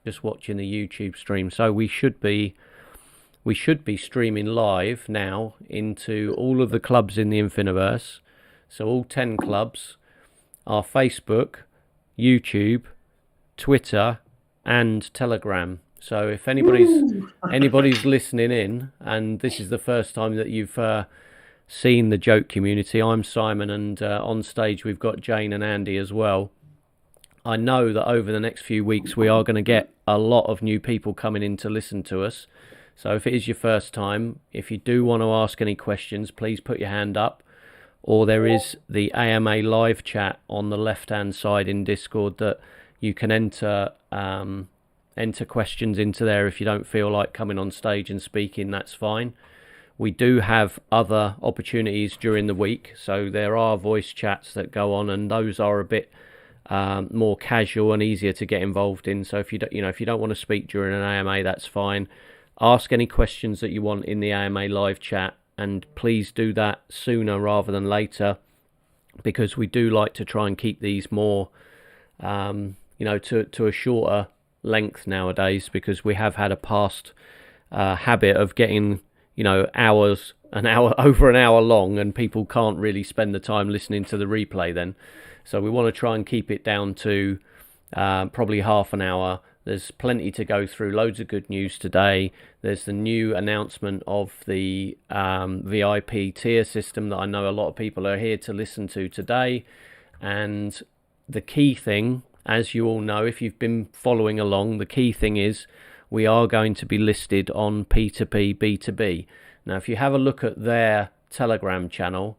just watching the YouTube stream. So we should be streaming live now into all of the clubs in the Infiniverse. So all 10 clubs, our Facebook, YouTube, Twitter, and Telegram. So if anybody's listening in, and this is the first time that you've seen the Joke Community, I'm Simon, and on stage we've got Jane and Andy as well. I know that over the next few weeks we are going to get a lot of new people coming in to listen to us. So if it is your first time, if you do want to ask any questions, please put your hand up. Or there is the AMA live chat on the left-hand side in Discord that you can enter questions into there. If you don't feel like coming on stage and speaking, that's fine. We do have other opportunities during the week. So there are voice chats that go on, and those are a bit more casual and easier to get involved in. So if you don't want to speak during an AMA, that's fine. Ask any questions that you want in the AMA live chat, and please do that sooner rather than later, because we do like to try and keep these more to a shorter length nowadays, because we have had a past habit of getting hours, over an hour long, and people can't really spend the time listening to the replay then. So we want to try and keep it down to probably half an hour. There's plenty to go through, loads of good news today. There's the new announcement of the VIP tier system that I know a lot of people are here to listen to today. And the key thing, as you all know, if you've been following along, the key thing is we are going to be listed on P2P B2B. Now, if you have a look at their Telegram channel,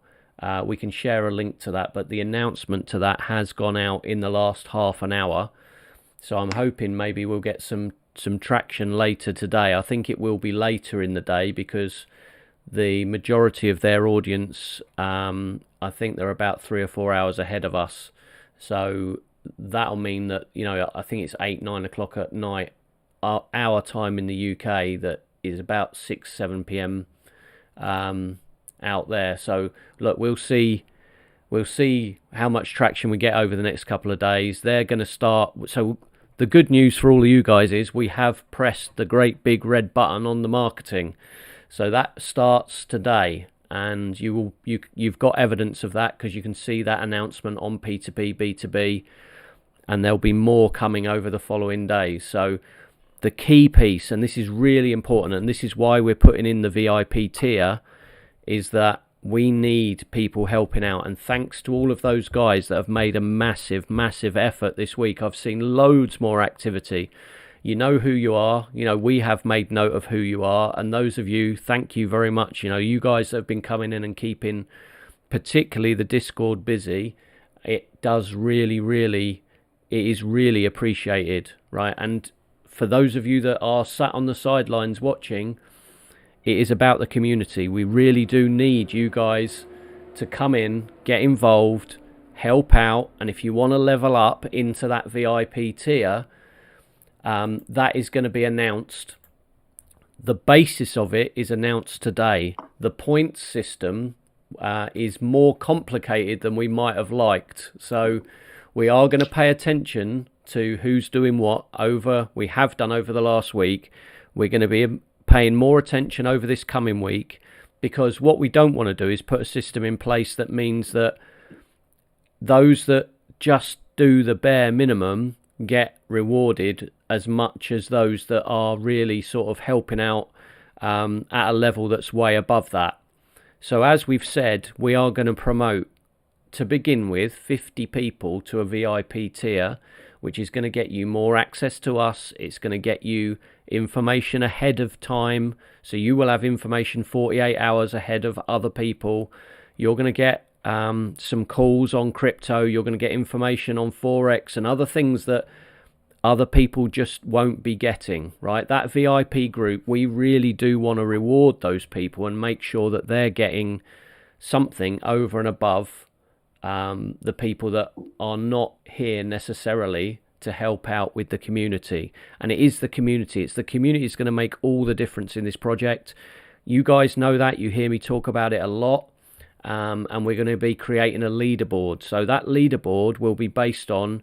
we can share a link to that, but the announcement to that has gone out in the last half an hour. So I'm hoping maybe we'll get some traction later today. I think it will be later in the day, because the majority of their audience, I think they're about 3 or 4 hours ahead of us. So that'll mean that, I think it's 8-9 o'clock at night, our time in the UK, that is about 6-7 p.m. Out there. So look, we'll see how much traction we get over the next couple of days. They're going to start. So the good news for all of you guys is we have pressed the great big red button on the marketing. So that starts today, and you've got evidence of that, because you can see that announcement on P2P B2B, and there'll be more coming over the following days. So the key piece, and this is really important, and this is why we're putting in the VIP tier, is that we need people helping out. And thanks to all of those guys that have made a massive effort this week. I've seen loads more activity. You know who you are. We have made note of who you are, and those of you, thank you very much. You guys that have been coming in and keeping particularly the Discord busy. It is really appreciated, right? And for those of you that are sat on the sidelines watching, it is about the community. We really do need you guys to come in, get involved, help out. And if you want to level up into that VIP tier, that is going to be announced. The basis of it is announced today. The points system is more complicated than we might have liked. So we are going to pay attention to who's doing what we have done over the last week. We're going to be paying more attention over this coming week, because what we don't want to do is put a system in place that means that those that just do the bare minimum get rewarded as much as those that are really sort of helping out at a level that's way above that. So as we've said, we are going to promote, to begin with, 50 people to a VIP tier, which is going to get you more access to us. It's going to get you information ahead of time. So you will have information 48 hours ahead of other people. You're going to get some calls on crypto. You're going to get information on Forex and other things that other people just won't be getting, right? That VIP group, we really do want to reward those people and make sure that they're getting something over and above the people that are not here necessarily to help out with the community. And it is the community. It's the community that's going to make all the difference in this project. You guys know that. You hear me talk about it a lot. And we're going to be creating a leaderboard. So that leaderboard will be based on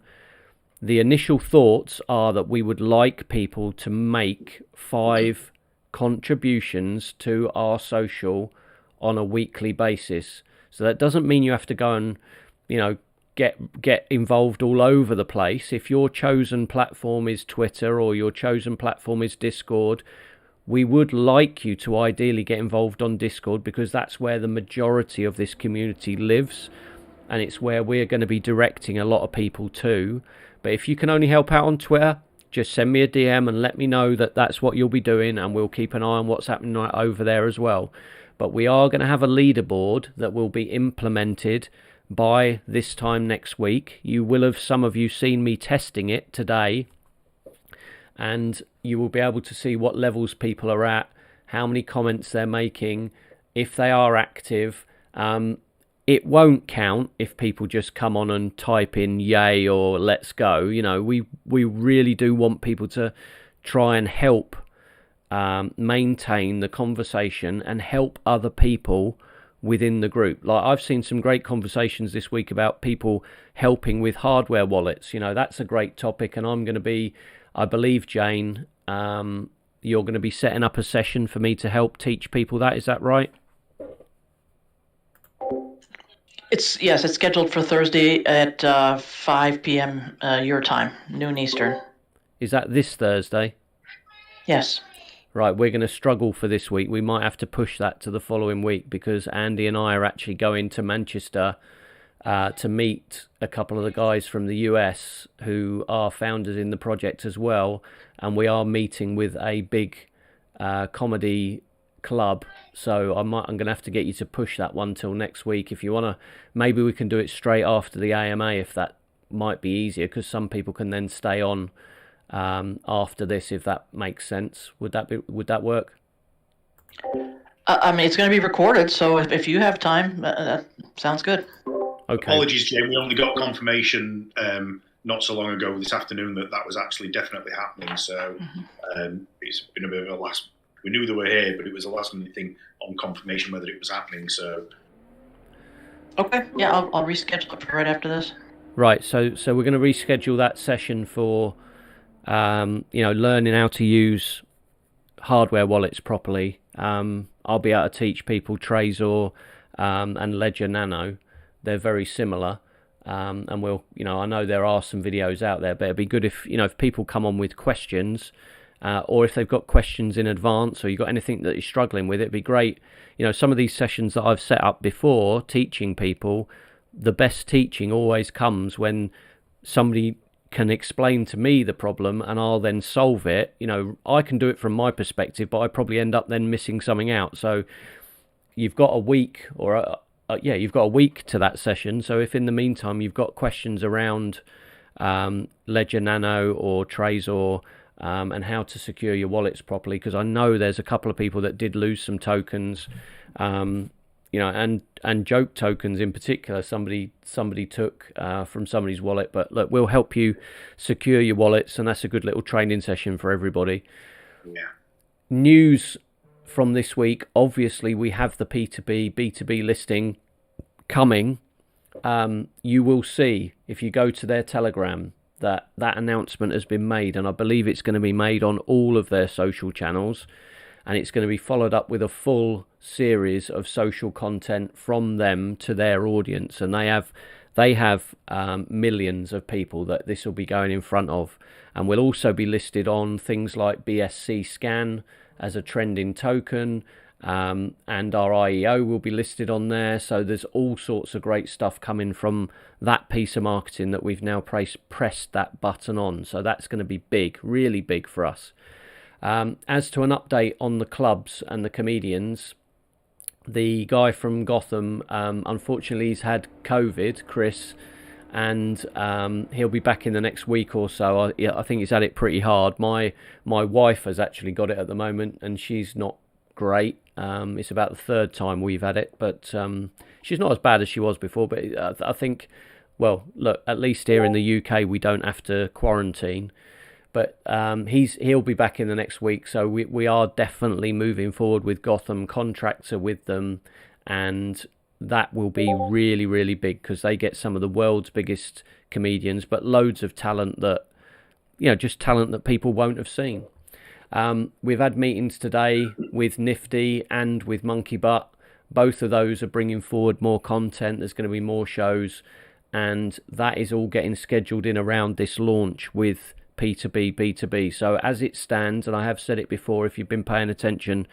the initial thoughts are that we would like people to make 5 contributions to our social on a weekly basis. So that doesn't mean you have to go and, get involved all over the place. If your chosen platform is Twitter or your chosen platform is Discord, we would like you to ideally get involved on Discord, because that's where the majority of this community lives, and it's where we're going to be directing a lot of people to. But if you can only help out on Twitter, just send me a DM and let me know that that's what you'll be doing, and we'll keep an eye on what's happening over there as well. But we are going to have a leaderboard that will be implemented by this time next week. You will have, some of you, seen me testing it today, and you will be able to see what levels people are at, how many comments they're making, if they are active. It won't count if people just come on and type in yay or let's go. We really do want people to try and help maintain the conversation and help other people within the group. Like, I've seen some great conversations this week about people helping with hardware wallets. That's a great topic, and I'm going to be, I believe, Jane, you're going to be setting up a session for me to help teach people that. Is that right? Yes, it's scheduled for Thursday at 5 p.m. Your time, noon Eastern. Is that this Thursday? Yes. Right, we're going to struggle for this week. We might have to push that to the following week, because Andy and I are actually going to Manchester to meet a couple of the guys from the US who are founders in the project as well. And we are meeting with a big comedy club. So I'm going to have to get you to push that one till next week. If you want to, maybe we can do it straight after the AMA, if that might be easier, because some people can then stay on after this, if that makes sense. Would that work? It's going to be recorded, so if you have time, that sounds good. Okay. Apologies, Jane. We only got confirmation not so long ago this afternoon that was actually definitely happening. So it's been a bit of a last. We knew they were here, but it was a last minute thing on confirmation whether it was happening. So. Okay. Yeah, I'll reschedule it for right after this. Right. So we're going to reschedule that session for learning how to use hardware wallets properly. I'll be able to teach people Trezor and Ledger Nano. They're very similar, and we'll, I know there are some videos out there, but it'd be good if people come on with questions, or if they've got questions in advance, or you've got anything that you're struggling with. It'd be great. Some of these sessions that I've set up before teaching people, the best teaching always comes when somebody can explain to me the problem and I'll then solve it. I can do it from my perspective, but I probably end up then missing something out. So you've got a week, or you've got a week to that session. So if in the meantime you've got questions around Ledger Nano or Trezor and how to secure your wallets properly, because I know there's a couple of people that did lose some tokens, and joke tokens in particular, somebody took from somebody's wallet. But look, we'll help you secure your wallets, and that's a good little training session for everybody. Yeah. News from this week, obviously we have the B2B listing coming. You will see, if you go to their Telegram, that announcement has been made, and I believe it's going to be made on all of their social channels, and it's going to be followed up with a full series of social content from them to their audience. And they have millions of people that this will be going in front of, and will also be listed on things like BSC Scan as a trending token, and our IEO will be listed on there. So there's all sorts of great stuff coming from that piece of marketing that we've now pressed that button on. So that's going to be big, really big for us. As to an update on the clubs and the comedians, the guy from Gotham, unfortunately he's had COVID, Chris, and he'll be back in the next week or so. I think he's had it pretty hard. My wife has actually got it at the moment, and she's not great. It's about the third time we've had it, but she's not as bad as she was before. But I think, well, look, at least here in the UK we don't have to quarantine. But he'll be back in the next week, so we are definitely moving forward with Gotham, contractor with them, and that will be really, really big because they get some of the world's biggest comedians, but loads of talent that, just talent that people won't have seen. We've had meetings today with Nifty and with Monkey Butt. Both of those are bringing forward more content. There's going to be more shows, and that is all getting scheduled in around this launch with P2B, B2B. So as it stands, and I have said it before, if you've been paying attention,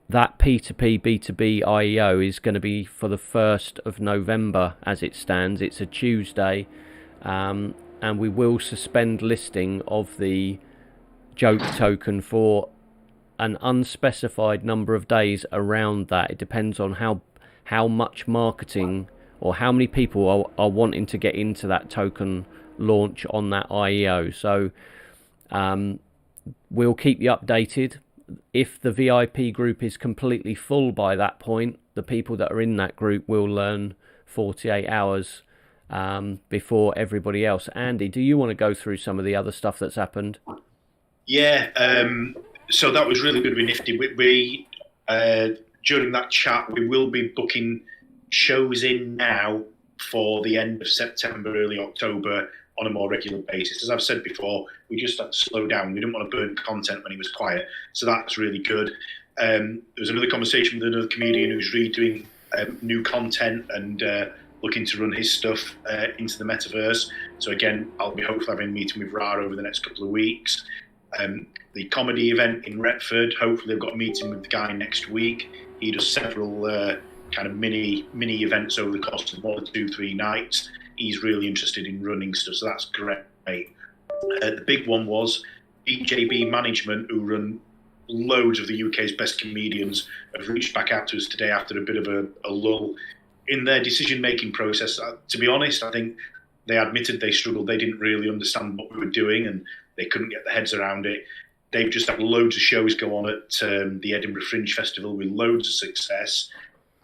that P2P, B2B IEO is going to be for the 1st of November as it stands. It's a Tuesday, and we will suspend listing of the joke token for an unspecified number of days around that. It depends on how much marketing or how many people are wanting to get into that token launch on that IEO. So we'll keep you updated. If the VIP group is completely full by that point, the people that are in that group will learn 48 hours before everybody else. Andy, do you want to go through some of the other stuff that's happened? Yeah, so that was really good with Nifty. We during that chat, we will be booking shows in now for the end of September, early October on a more regular basis. As I've said before, we just had to slow down. We didn't want to burn content when it was quiet, so that's really good. There was another conversation with another comedian who's redoing new content and looking to run his stuff into the metaverse. So again, I'll be hopefully having a meeting with Ra over the next couple of weeks. The comedy event in Retford, hopefully I've got a meeting with the guy next week. He does several kind of mini events over the course of 1 or 2, 3 nights. He's really interested in running stuff, so that's great. The big one was BJB Management, who run loads of the UK's best comedians, have reached back out to us today after a bit of a lull in their decision-making process. To be honest, I think they admitted they struggled. They didn't really understand what we were doing and they couldn't get their heads around it. They've just had loads of shows go on at the Edinburgh Fringe Festival with loads of success.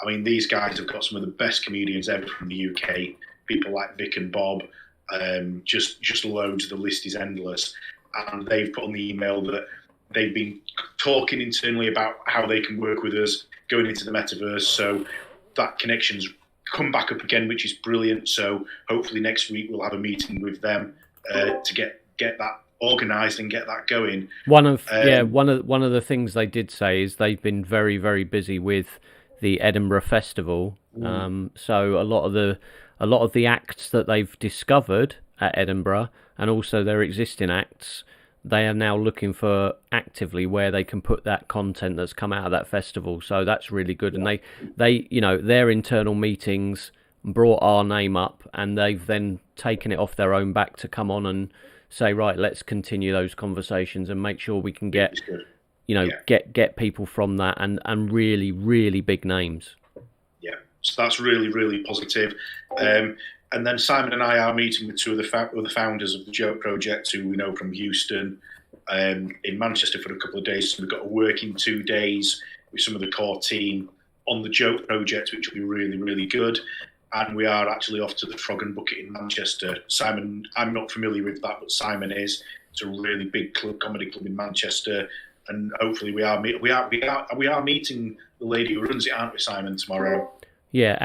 I mean, these guys have got some of the best comedians ever from the UK. People like Vic and Bob, just loads. The list is endless. And they've put on the email that they've been talking internally about how they can work with us going into the metaverse. So that connection's come back up again, which is brilliant. So hopefully next week we'll have a meeting with them to get that organised and get that going. One of the things they did say is they've been very, very busy with the Edinburgh Festival. So a lot of the acts that they've discovered at Edinburgh and also their existing acts, they are now looking for actively where they can put that content that's come out of that festival. So that's really good. And they their internal meetings brought our name up, and they've then taken it off their own back to come on and say, right, let's continue those conversations and make sure we can get get people from that and really, really big names. Yeah, so that's really, really positive. And then Simon and I are meeting with two of the founders of the Joke Project, who we know from Houston, in Manchester for a couple of days. So we've got a working 2 days with some of the core team on the Joke Project, which will be really, really good. And we are actually off to the Frog and Bucket in Manchester. Simon, I'm not familiar with that, but Simon is. It's a really big comedy club in Manchester, and hopefully we are meeting the lady who runs it, aren't we, Simon, tomorrow? Yeah,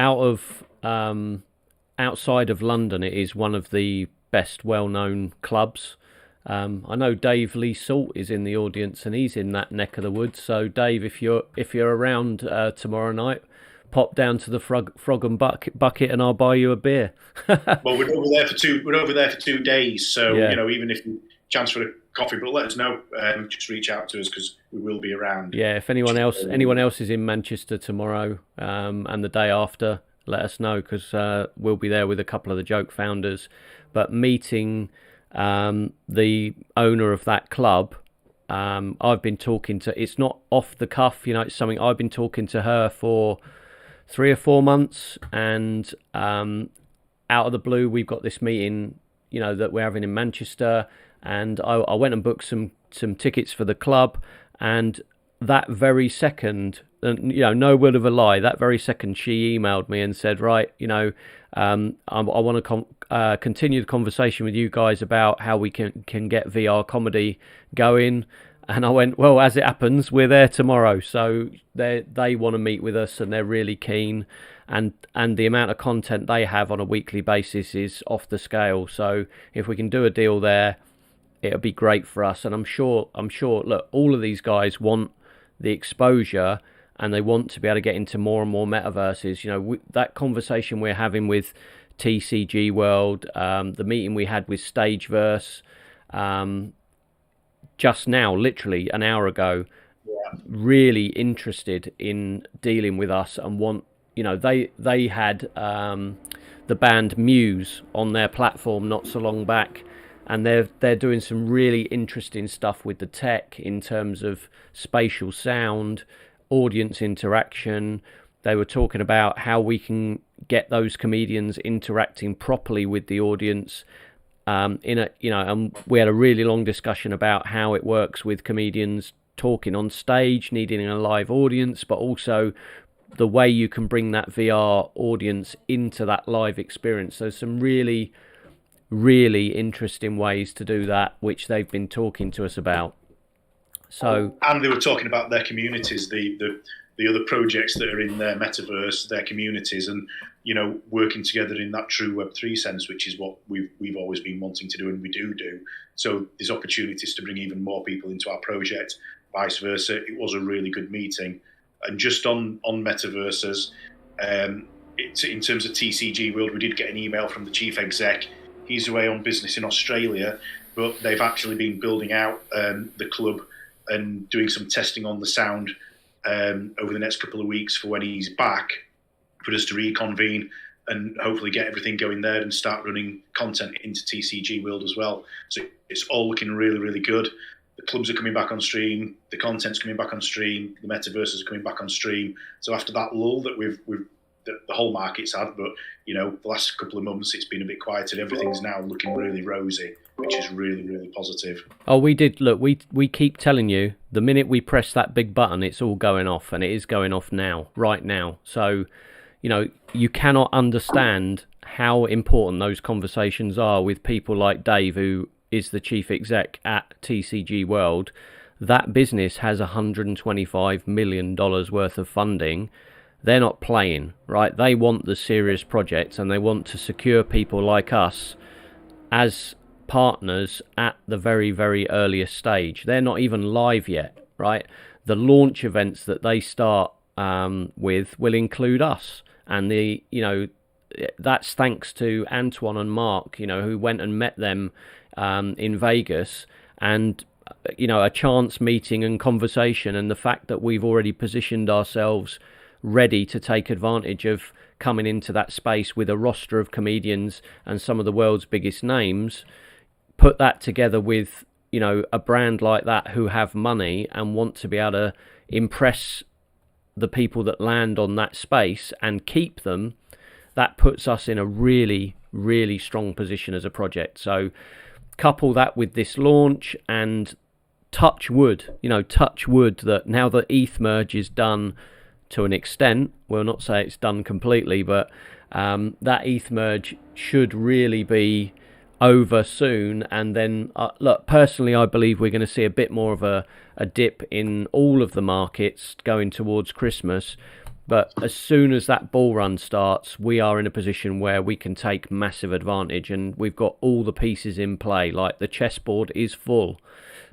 outside of London, it is one of the best well-known clubs. I know Dave Lee Salt is in the audience, and he's in that neck of the woods. So, Dave, if you're around tomorrow night, pop down to the Frog and Bucket, and I'll buy you a beer. Well, we're over there for 2 days, so even if you chance for a coffee, but let us know. Just reach out to us because we will be around. Yeah, if anyone else is in Manchester tomorrow and the day after, let us know, because we'll be there with a couple of the Joke founders. But meeting the owner of that club, I've been talking to. It's not off the cuff, it's something I've been talking to her for 3 or 4 months, and out of the blue, we've got this meeting, that we're having in Manchester, and I went and booked some tickets for the club, and that very second, no word of a lie, that very second she emailed me and said, right, I want to continue the conversation with you guys about how we can get VR comedy going. And I went, well, as it happens, we're there tomorrow. So they want to meet with us, and they're really keen. and the amount of content they have on a weekly basis is off the scale. So if we can do a deal there, it'll be great for us. And I'm sure. Look, all of these guys want the exposure, and they want to be able to get into more and more metaverses. You know, that conversation we're having with TCG World, the meeting we had with Stageverse just now, literally an hour ago, really interested in dealing with us and want, you know, they had the band Muse on their platform not so long back, and they're doing some really interesting stuff with the tech in terms of spatial sound, audience interaction. They were talking about how we can get those comedians interacting properly with the audience. And we had a really long discussion about how it works with comedians talking on stage, needing a live audience, but also the way you can bring that VR audience into that live experience. So some really, really interesting ways to do that, which they've been talking to us about. So, and they were talking about their communities, the other projects that are in their metaverse, their communities, and, you know, working together in that true Web3 sense, which is what we've always been wanting to do, and we do. So there's opportunities to bring even more people into our project, vice versa. It was a really good meeting. And just on metaverses, in terms of TCG World, we did get an email from the chief exec. He's away on business in Australia, but they've actually been building out the club and doing some testing on the sound over the next couple of weeks for when he's back, for us to reconvene and hopefully get everything going there and start running content into TCG World as well. So it's all looking really, really good. The clubs are coming back on stream, the content's coming back on stream, the metaverse is coming back on stream. So after that lull that the whole market's had, but, you know, the last couple of months it's been a bit quieter. Everything's now looking really rosy, which is really, really positive. Oh, we did. Look, we keep telling you, the minute we press that big button, it's all going off, and it is going off now, right now. So, you know, you cannot understand how important those conversations are with people like Dave, who is the chief exec at TCG World. That business has $125 million worth of funding. They're not playing, right? They want the serious projects, and they want to secure people like us as partners at the very, very earliest stage. They're not even live yet, right? The launch events that they start with will include us, and that's thanks to Antoine and Mark, you know, who went and met them in Vegas, and, you know, a chance meeting and conversation, and the fact that we've already positioned ourselves ready to take advantage of coming into that space with a roster of comedians and some of the world's biggest names. Put that together with, you know, a brand like that who have money and want to be able to impress the people that land on that space and keep them, that puts us in a really, really strong position as a project. So couple that with this launch, and touch wood that now the ETH merge is done to an extent. We'll not say it's done completely, but that ETH merge should really be over soon. And then, look, personally, I believe we're going to see a bit more of a dip in all of the markets going towards Christmas. But as soon as that bull run starts, we are in a position where we can take massive advantage, and we've got all the pieces in play. Like, the chessboard is full.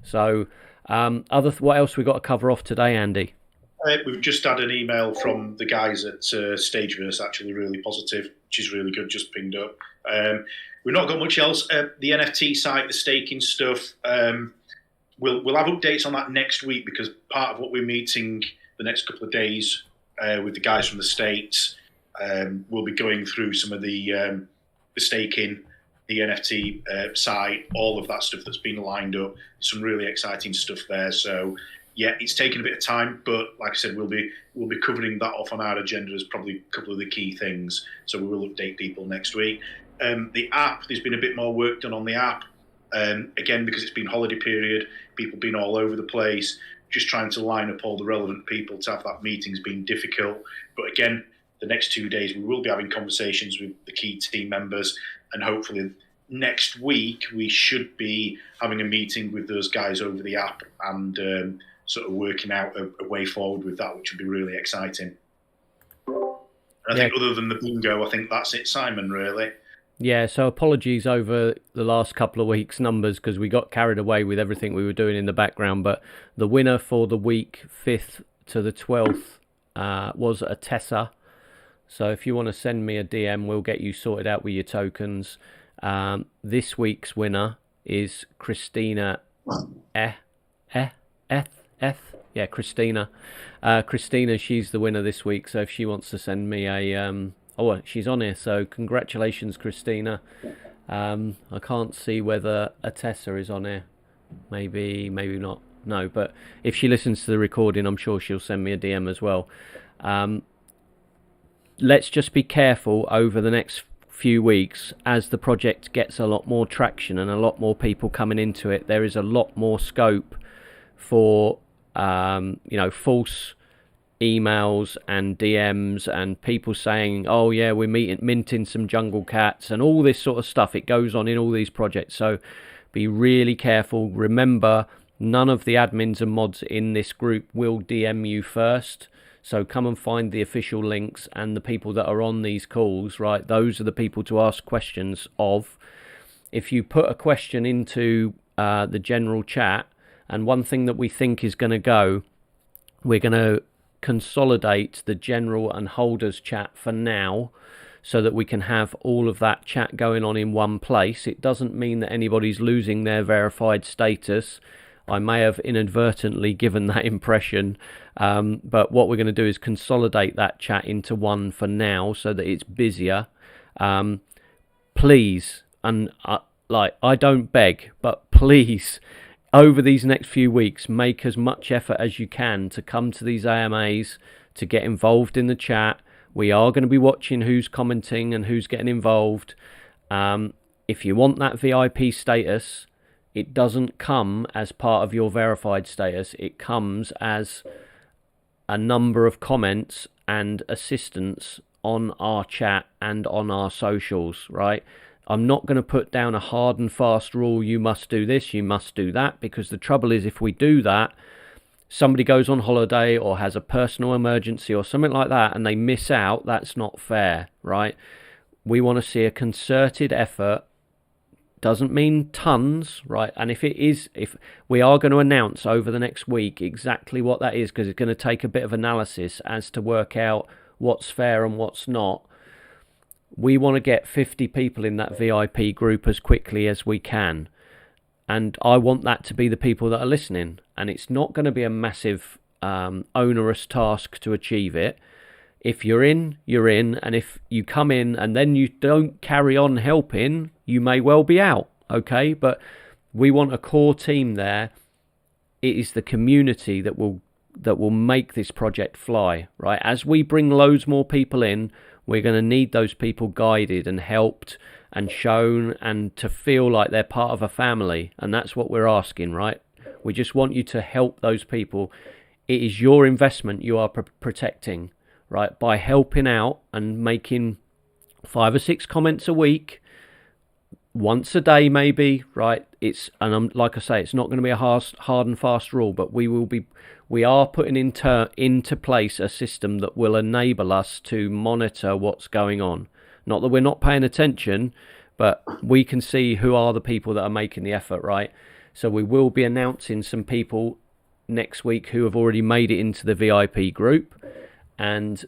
So, what else we got to cover off today, Andy? We've just had an email from the guys at Stageverse, actually really positive, which is really good, just pinged up. We've not got much else. The NFT site, the staking stuff, we'll have updates on that next week, because part of what we're meeting the next couple of days with the guys from the States, we'll be going through some of the staking, the NFT site, all of that stuff that's been lined up. Some really exciting stuff there. So, yeah, it's taken a bit of time, but like I said, we'll be covering that off on our agenda as probably a couple of the key things. So we will update people next week. The app, there's been a bit more work done on the app. Again, because it's been holiday period, people been all over the place. Just trying to line up all the relevant people to have that meeting's been difficult. But again, the next 2 days we will be having conversations with the key team members, and hopefully next week we should be having a meeting with those guys over the app and sort of working out a way forward with that, which would be really exciting. And I think other than the bingo, I think that's it, Simon, really. Yeah, so apologies over the last couple of weeks' numbers because we got carried away with everything we were doing in the background. But the winner for the week 5th to the 12th was Atessa. So if you want to send me a DM, we'll get you sorted out with your tokens. This week's winner is Christina Yeah, Christina. Christina, she's the winner this week. So if she wants to send me a... she's on here. So congratulations, Christina. I can't see whether Atessa is on here. Maybe not. No, but if she listens to the recording, I'm sure she'll send me a DM as well. Let's just be careful over the next few weeks as the project gets a lot more traction and a lot more people coming into it. There is a lot more scope for false emails and DMs and people saying, oh yeah, we're minting some jungle cats and all this sort of stuff. It goes on in all these projects, so be really careful. Remember, none of the admins and mods in this group will DM you first. So come and find the official links, and the people that are on these calls, right? Those are the people to ask questions of. If you put a question into the general chat, and one thing that we think is going to go, we're going to consolidate the general and holders chat for now so that we can have all of that chat going on in one place. It doesn't mean that anybody's losing their verified status. I may have inadvertently given that impression, but what we're going to do is consolidate that chat into one for now so that it's busier. Please, and I don't beg, but please, over these next few weeks, make as much effort as you can to come to these AMAs, to get involved in the chat. We are going to be watching who's commenting and who's getting involved. If you want that VIP status, it doesn't come as part of your verified status. It comes as a number of comments and assistance on our chat and on our socials, right? I'm not going to put down a hard and fast rule, you must do this, you must do that, because the trouble is if we do that, somebody goes on holiday or has a personal emergency or something like that and they miss out. That's not fair, right? We want to see a concerted effort. Doesn't mean tons, right? And if we are going to announce over the next week exactly what that is, because it's going to take a bit of analysis as to work out what's fair and what's not. We want to get 50 people in that VIP group as quickly as we can. And I want that to be the people that are listening. And it's not going to be a massive onerous task to achieve it. If you're in, you're in. And if you come in and then you don't carry on helping, you may well be out. Okay? But we want a core team there. It is the community that will make this project fly, right? As we bring loads more people in, we're going to need those people guided and helped and shown and to feel like they're part of a family. And that's what we're asking, right? We just want you to help those people. It is your investment you are protecting, right? By helping out and making 5 or 6 comments a week, once a day maybe, right? Like I say, it's not going to be a hard and fast rule, but we are putting into place a system that will enable us to monitor what's going on. Not that we're not paying attention, but we can see who are the people that are making the effort, right? So we will be announcing some people next week who have already made it into the VIP group. And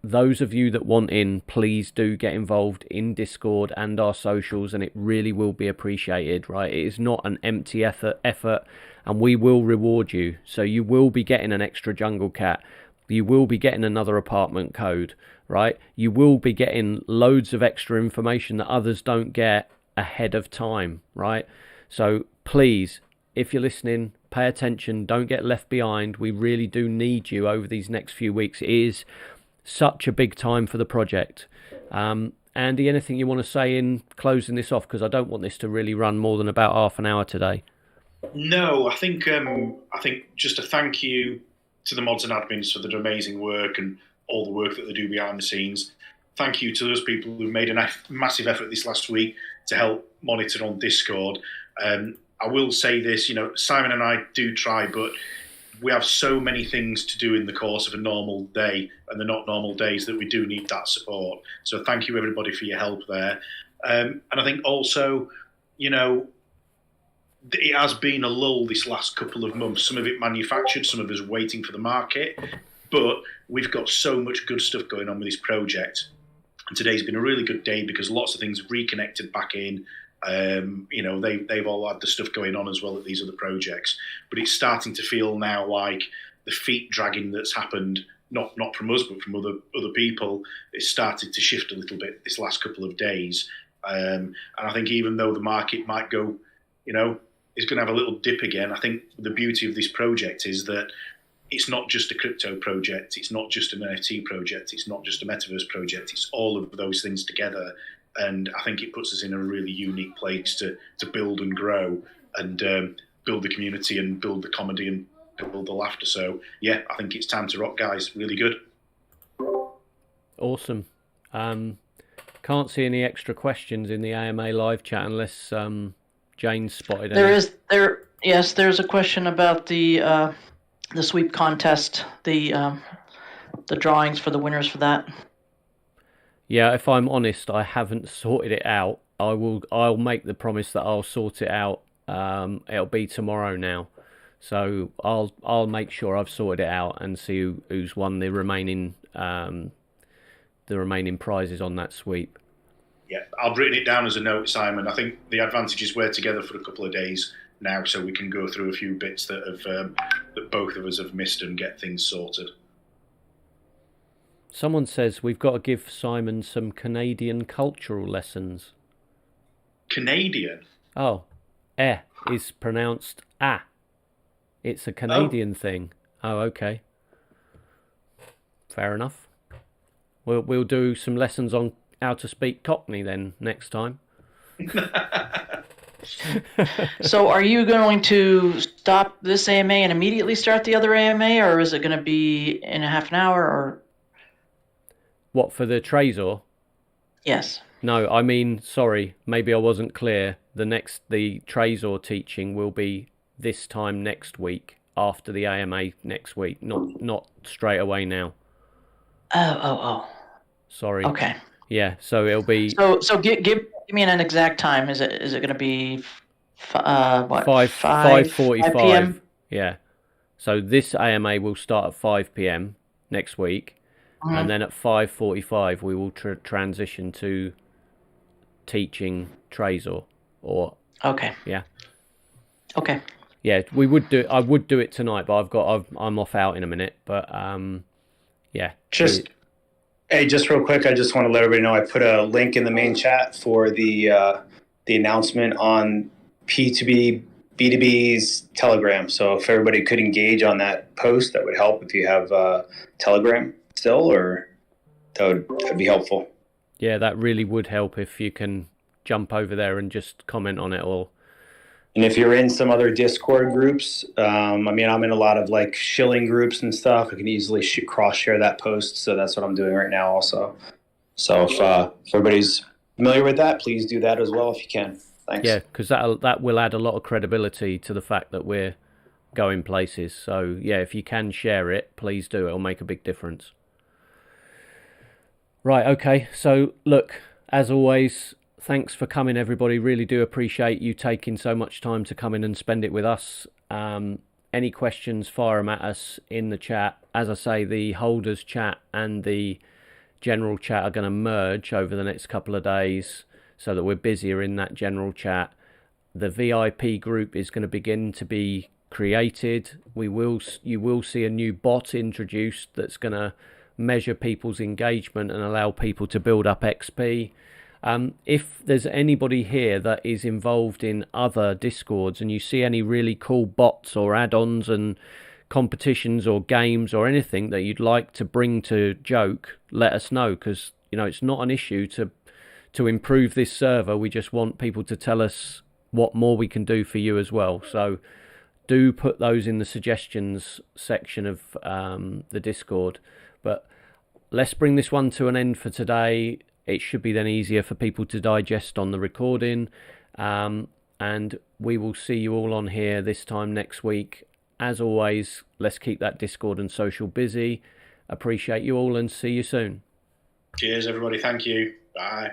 those of you that want in, please do get involved in Discord and our socials, and it really will be appreciated, right? It is not an empty effort, and we will reward you. So you will be getting an extra jungle cat. You will be getting another apartment code, right? You will be getting loads of extra information that others don't get ahead of time, right? So please, if you're listening, pay attention. Don't get left behind. We really do need you over these next few weeks. It is such a big time for the project. Andy, anything you want to say in closing this off? Because I don't want this to really run more than about half an hour today. No, I think just a thank you to the mods and admins for their amazing work and all the work that they do behind the scenes. Thank you to those people who made a massive effort this last week to help monitor on Discord. I will say this, Simon and I do try, but we have so many things to do in the course of a normal day, and they're not normal days, that we do need that support. So thank you everybody for your help there. And I think also, it has been a lull this last couple of months. Some of it manufactured, some of us waiting for the market, but we've got so much good stuff going on with this project. And today's been a really good day because lots of things have reconnected back in. They've all had the stuff going on as well at these other projects, but it's starting to feel now like the feet dragging that's happened, not from us but from other people, it's started to shift a little bit this last couple of days. And I think even though the market might go, is going to have a little dip again, I think the beauty of this project is that it's not just a crypto project, it's not just an NFT project, it's not just a metaverse project, it's all of those things together. And I think it puts us in a really unique place to build and grow and build the community and build the comedy and build the laughter. So, yeah, I think it's time to rock, guys. Really good. Awesome. Can't see any extra questions in the AMA live chat unless Jane's spotted any. There's a question about the sweep contest, the drawings for the winners for that. Yeah, if I'm honest, I haven't sorted it out. I'll make the promise that I'll sort it out. It'll be tomorrow now, so I'll make sure I've sorted it out and see who's won the remaining prizes on that sweep. Yeah, I've written it down as a note, Simon. I think the advantage is we're together for a couple of days now, so we can go through a few bits that both of us have missed and get things sorted. Someone says we've got to give Simon some Canadian cultural lessons. Canadian? Oh, is pronounced ah. It's a Canadian thing. Oh, okay. Fair enough. We'll do some lessons on how to speak Cockney then next time. So are you going to stop this AMA and immediately start the other AMA, or is it going to be in a half an hour, or... What, for the Trezor? Yes. No, I mean, sorry, maybe I wasn't clear. The Trezor teaching will be this time next week, after the AMA next week, not straight away now. Oh. Sorry. Okay. Yeah, so it'll be... So give me an exact time. Is it going to be what? 5:45 p.m.? Yeah. So this AMA will start at 5 p.m. next week. And then at 5:45 we will transition to teaching Trezor. Okay. Yeah. Okay. Yeah, I would do it tonight, but I'm off out in a minute. But yeah. Just real quick, I just want to let everybody know I put a link in the main chat for the announcement on B2B's Telegram. So if everybody could engage on that post, that would help. If you have Telegram still, or that'd be helpful. Yeah, that really would help if you can jump over there and just comment on it all. And if you're in some other Discord groups, I'm in a lot of like shilling groups and stuff. I can easily cross share that post. So that's what I'm doing right now also. So if everybody's familiar with that, please do that as well if you can. Thanks. Yeah, because that will add a lot of credibility to the fact that we're going places. So yeah, if you can share it, please do. It'll make a big difference. Right, okay. So look, as always, thanks for coming, everybody. Really do appreciate you taking so much time to come in and spend it with us. Any questions, fire them at us in the chat. As I say, the holders chat and the general chat are going to merge over the next couple of days so that we're busier in that general chat. The VIP group is going to begin to be created. You will see a new bot introduced that's going to measure people's engagement and allow people to build up XP. If there's anybody here that is involved in other Discords and you see any really cool bots or add-ons and competitions or games or anything that you'd like to bring to Joke, let us know, because it's not an issue to improve this server. We just want people to tell us what more we can do for you as well. So do put those in the suggestions section of the Discord. But let's bring this one to an end for today. It should be then easier for people to digest on the recording. And we will see you all on here this time next week. as always, let's keep that Discord and social busy. Appreciate you all and see you soon. Cheers, everybody. Thank you. Bye.